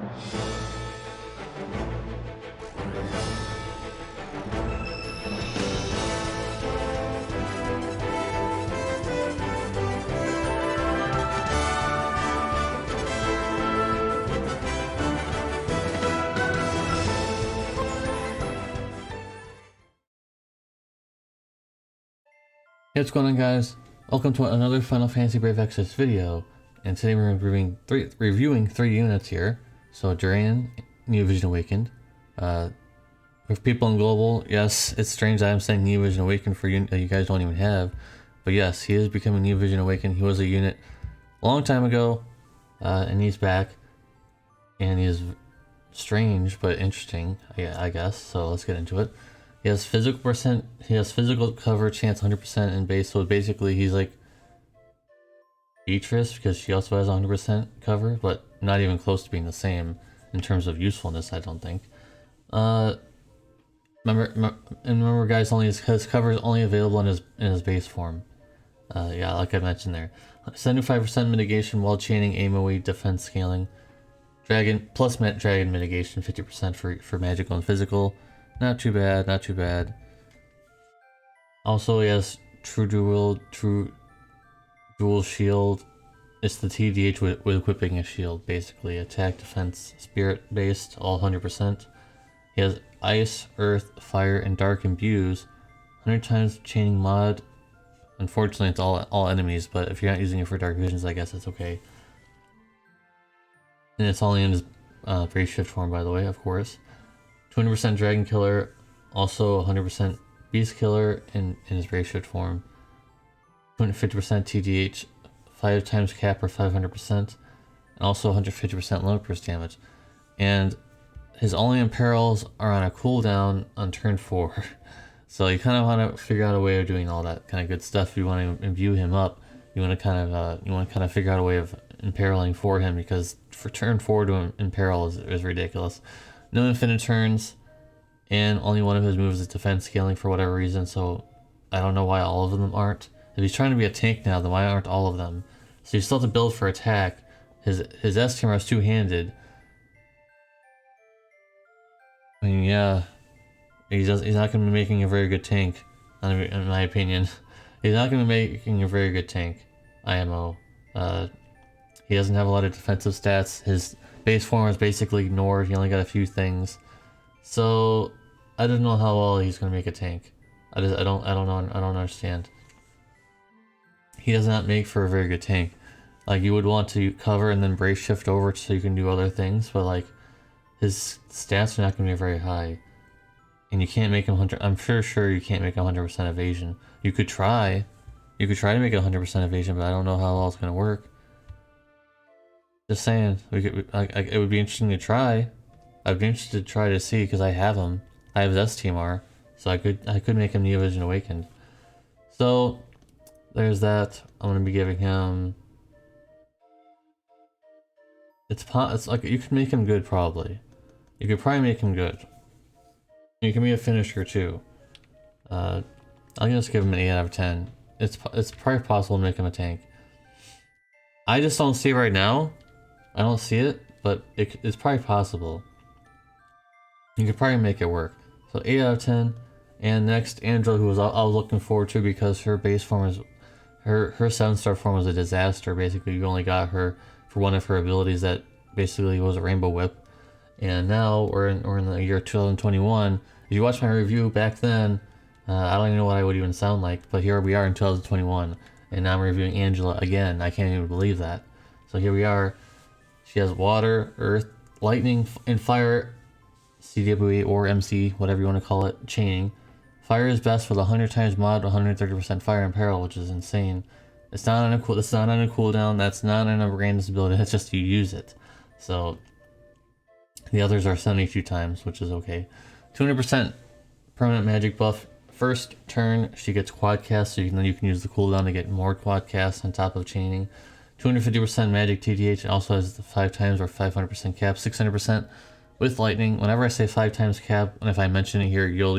Hey, what's going on, guys? Welcome to another Final Fantasy Brave Exvius video, and today we're reviewing three units here. So Duran, New Vision Awakened. For people in Global, yes, it's strange that I'm saying New Vision Awakened for unit that you guys don't even have, but yes, he is becoming New Vision Awakened. He was a unit a long time ago, and he's back, and he's strange but interesting, I guess. So let's get into it. He has physical cover chance 100% in base, so basically he's like Beatrice because she also has 100% cover, but not even close to being the same in terms of usefulness, I don't think. Remember guys, only his cover is only available in his base form. Yeah, like I mentioned there. 75% mitigation while chaining AoE defense scaling. Dragon plus dragon mitigation 50% for magical and physical. Not too bad, not too bad. Also, he has true dual shield. It's the TDH with equipping a shield, basically. Attack, defense, spirit based, all 100%. He has ice, earth, fire, and dark imbues. 100 times chaining mod. Unfortunately, it's all enemies, but if you're not using it for dark visions, I guess it's okay. And it's only in his brave shift form, by the way, of course. 200% Dragon Killer, also 100% Beast Killer in his brave shift form. 250% TDH, 5 times cap or 500%, and also 150% limit burst damage. And his only imperils are on a cooldown on turn 4. So you kind of want to figure out a way of doing all that kind of good stuff. If you want to imbue him up, you want to kind of figure out a way of imperiling for him, because for turn 4 to imperil is ridiculous. No infinite turns, and only one of his moves is defense scaling for whatever reason, so I don't know why all of them aren't. If he's trying to be a tank now, then why aren't all of them? So you still have to build for attack. His STMR is two-handed. I mean, yeah, he's not going to be making a very good tank, in my opinion. He's not going to be making a very good tank, IMO. He doesn't have a lot of defensive stats. His base form is basically ignored. He only got a few things. So I don't know how well he's gonna make a tank. I don't understand. He does not make for a very good tank. Like, you would want to cover and then brace shift over so you can do other things, but like, his stats are not gonna be very high. And you can't make him 100. I'm sure you can't make 100% evasion. You could try. You could try to make 100% evasion, but I don't know how well it's gonna work. Just saying, it would be interesting to try. I'd be interested to try to see, because I have him. I have his STMR, so I could make him New Vision Awakened. So there's that. I'm gonna be giving him. It's like you could make him good probably. You could probably make him good. You can be a finisher too. I'll just give him an 8 out of 10. It's probably possible to make him a tank. I just don't see it right now. I don't see it, but it's probably possible. You could probably make it work. So 8 out of 10. And next, Angela, who I was looking forward to, because her base form is her 7-star form was a disaster. Basically, you only got her for one of her abilities that basically was a Rainbow Whip. And now we're in the year 2021. If you watch my review back then, I don't even know what I would even sound like, but here we are in 2021, and now I'm reviewing Angela again. I can't even believe that. So here we are. She has water, earth, lightning, and fire, CWE or MC, whatever you want to call it, chaining. Fire is best with 100 times mod, 130% fire and peril, which is insane. It's not on a cooldown. That's not on a random ability. That's just you use it. So the others are 72 times, which is okay. 200% permanent magic buff. First turn, she gets quad cast, so then you can use the cooldown to get more quad cast on top of chaining. 250% magic TDH, and also has the 5 times or 500% cap. 600% with lightning. Whenever I say 5 times cap, and if I mention it here, you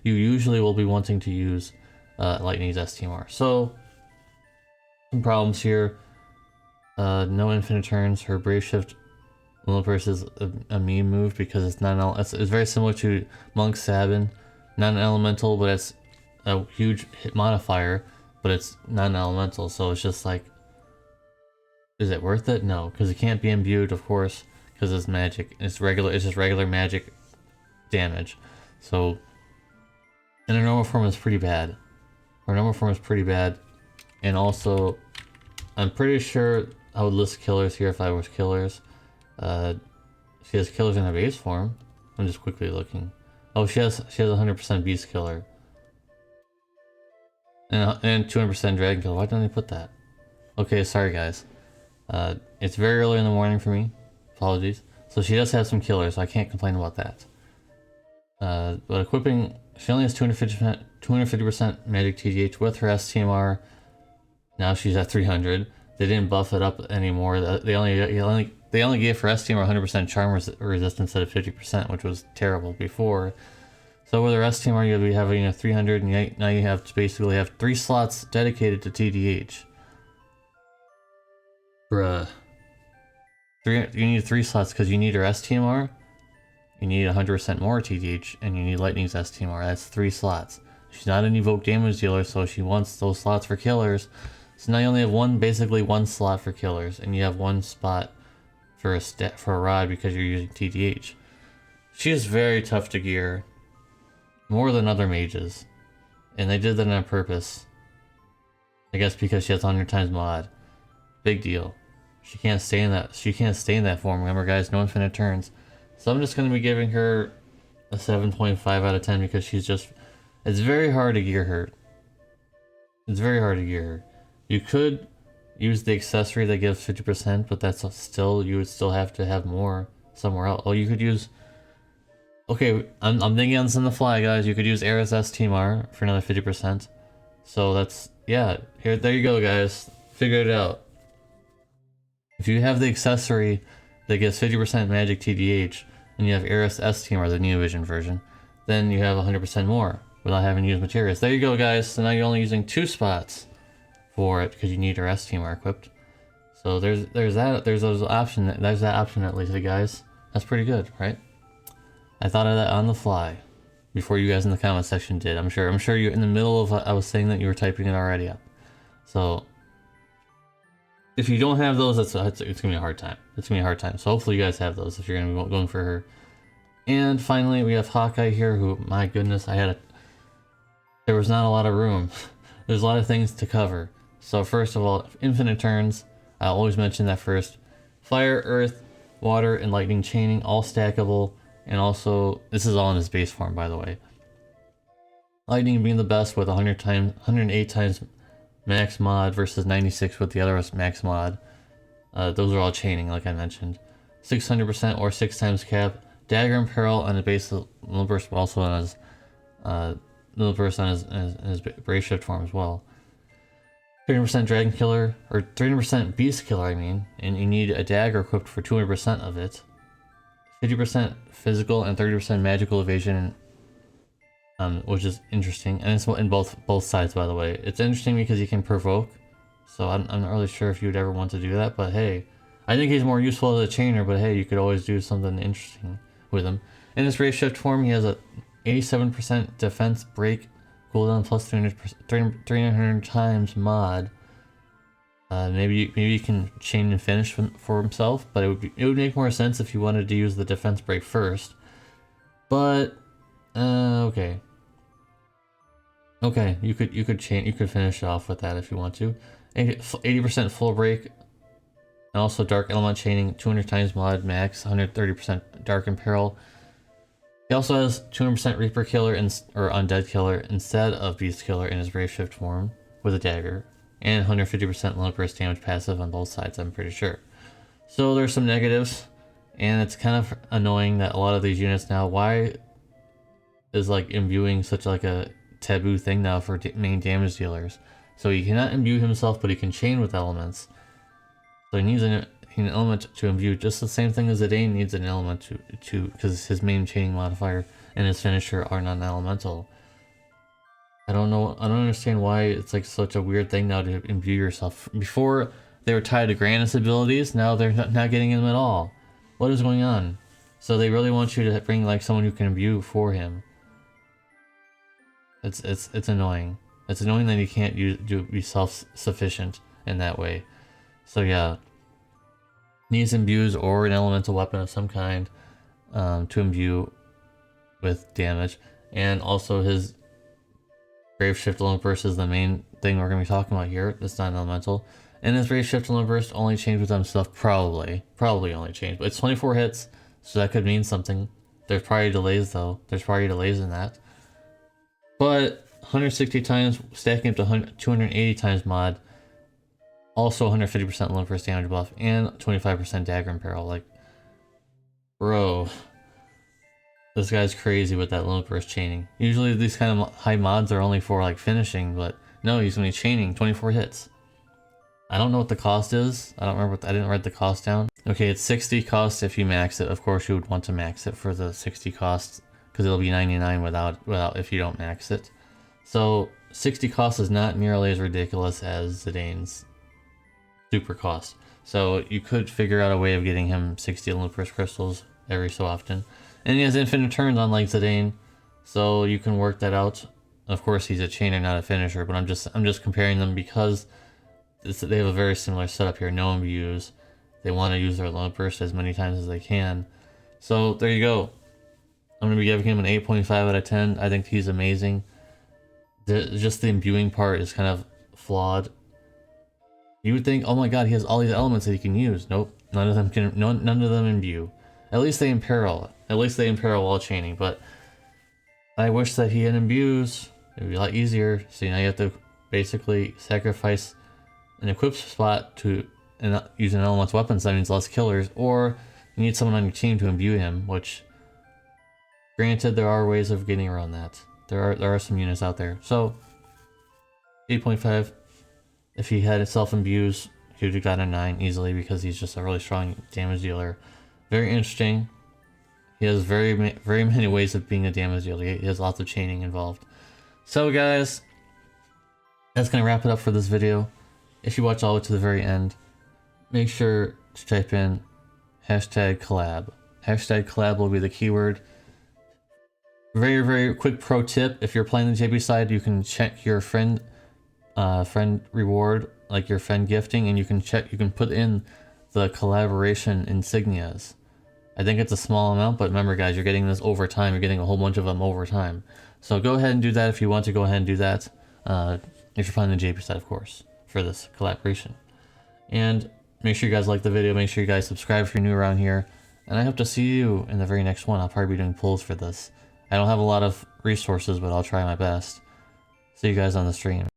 usually will be wanting to use lightning's STMR. So some problems here. No infinite turns. Her brave shift Lillipers is a meme move because it's not it's very similar to Monk Sabin, not an elemental, but it's a huge hit modifier, but it's not an elemental, so it's just like, is it worth it? No, because it can't be imbued, of course, because it's magic. It's just regular magic damage. So, and her normal form is pretty bad. Her normal form is pretty bad, and also, I'm pretty sure I would list killers here if I was killers. She has killers in her base form. I'm just quickly looking. Oh, she has 100% beast killer. And 200% dragon killer. Why don't they put that? Okay, sorry guys. It's very early in the morning for me. Apologies. So she does have some killers, so I can't complain about that. But equipping, she only has 250% magic TDH with her STMR. Now she's at 300. They didn't buff it up anymore. They only gave her STMR 100% charm resistance instead of 50%, which was terrible before. So with her STMR, you'll be having a 300, and now you have to basically have 3 slots dedicated to TDH. Bruh. You need 3 slots because you need her STMR, you need 100% more TDH, and you need Lightning's STMR. That's 3 slots. She's not an evoke damage dealer, so she wants those slots for killers. So now you only have basically one slot for killers, and you have 1 spot for a rod because you're using TDH. She is very tough to gear, more than other mages, and they did that on purpose. I guess because she has 100 times mod. Big deal. She can't stay in that. She can't stay in that form. Remember, guys, no infinite turns. So I'm just gonna be giving her a 7.5 out of 10 because she's just. It's very hard to gear her. It's very hard to gear her. You could use the accessory that gives 50%, but that's still, you would still have to have more somewhere else. Oh, you could use. Okay, I'm thinking on this on the fly, guys. You could use Eris STMR for another 50%. So that's, yeah. There you go, guys. Figure it out. If you have the accessory that gives 50% magic TDH, and you have Eris STMR, the New Vision version, then you have 100% more without having to use materials. There you go, guys. So now you're only using 2 spots for it because you need your STMR equipped. So there's that option at least, guys. That's pretty good, right? I thought of that on the fly before you guys in the comment section did. I'm sure you in the middle of I was saying that you were typing it already up. So if you don't have those, it's gonna be a hard time. It's gonna be a hard time. So hopefully you guys have those if you're gonna be going for her. And finally, we have Hawkeye here, who, my goodness, there was not a lot of room. There's a lot of things to cover. So first of all, infinite turns. I always mention that first. Fire, earth, water, and lightning chaining, all stackable. And also, this is all in his base form, by the way. Lightning being the best with 108 times max mod versus 96 with the other max mod. Those are all chaining, like I mentioned. 600% or 6 times cap. Dagger and Peril on the base of Lillipers, also on his Lillipers on his Brave Shift form as well. 300% Dragon Killer, or 300% Beast Killer, I mean, and you need a dagger equipped for 200% of it. 50% physical and 30% magical evasion, which is interesting, and it's in both sides, by the way. It's interesting because you can provoke, so I'm not really sure if you'd ever want to do that, but hey, I think he's more useful as a chainer, but hey, you could always do something interesting with him. In his Brave Shift form, he has a 87% defense break cooldown plus 300 times mod. Maybe you can chain and finish for himself, but it would make more sense if you wanted to use the defense break first. But okay, you could finish off with that if you want to. 80% full break, and also dark element chaining, 200 times mod max, 130% dark and peril. He also has 200% Reaper Killer or Undead Killer instead of Beast Killer in his Brave Shift form with a dagger, and 150% Lillipers damage passive on both sides, I'm pretty sure. So there's some negatives, and it's kind of annoying that a lot of these units now, why is like imbuing such like a taboo thing now for main damage dealers? So he cannot imbue himself, but he can chain with elements. So he needs an element to imbue, just the same thing as Zidane needs an element to because his main chaining modifier and his finisher are non-elemental. I don't understand why it's like such a weird thing now to imbue yourself. Before they were tied to Grandis abilities, now they're not getting them at all. What is going on? So they really want you to bring like someone who can imbue for him. It's annoying. It's annoying that he can't be self-sufficient in that way. So yeah, needs imbues or an elemental weapon of some kind to imbue with damage, and also his Brave Shift Alone Burst is the main thing we're going to be talking about here. It's not an elemental. And his Brave Shift Alone Burst only changed with them stuff, probably only changed. But it's 24 hits, so that could mean something. There's probably delays though. There's probably delays in that. But 160 times, stacking up to 280 times mod. Also 150% Alone Burst damage buff, and 25% Dagger Imperil. Like, bro. This guy's crazy with that Alone Burst chaining. Usually these kind of high mods are only for like finishing, but no, he's gonna be chaining 24 hits. I don't know what the cost is. I don't remember I didn't write the cost down. Okay, it's 60 cost if you max it. Of course you would want to max it for the 60 cost, because it'll be 99 without if you don't max it. So 60 cost is not nearly as ridiculous as Zidane's super cost. So you could figure out a way of getting him 60 Alone Burst crystals every so often. And he has infinite turns unlike Zidane, so you can work that out. Of course, he's a chainer, not a finisher, but I'm just comparing them because they have a very similar setup here. No imbues. They want to use their Alone Burst as many times as they can. So there you go. I'm going to be giving him an 8.5 out of 10. I think he's amazing. Just the imbuing part is kind of flawed. You would think, oh my god, he has all these elements that he can use. Nope, none of them imbue. At least they imperil. At least they imperil while chaining, but I wish that he had imbues. It would be a lot easier. So now you have to basically sacrifice an equip spot to use an elemental weapon, so that means less killers, or you need someone on your team to imbue him, which, granted, there are ways of getting around that. There are some units out there. So 8.5. If he had self-imbues, he would have gotten a 9 easily, because he's just a really strong damage dealer. Very interesting. He has very many ways of being a damage dealer. He has lots of chaining involved. So guys, that's going to wrap it up for this video. If you watch all the way to the very end, make sure to type in #collab. #collab will be the keyword. Very quick pro tip: if you're playing the JB side, you can check your friend reward, like your friend gifting, and you can put in the collaboration insignias. I think it's a small amount, but remember guys, you're getting this over time. You're getting a whole bunch of them over time. So go ahead and do that if you want to go ahead and do that. If you're playing the JP side, of course, for this collaboration. And make sure you guys like the video. Make sure you guys subscribe if you're new around here. And I hope to see you in the very next one. I'll probably be doing pulls for this. I don't have a lot of resources, but I'll try my best. See you guys on the stream.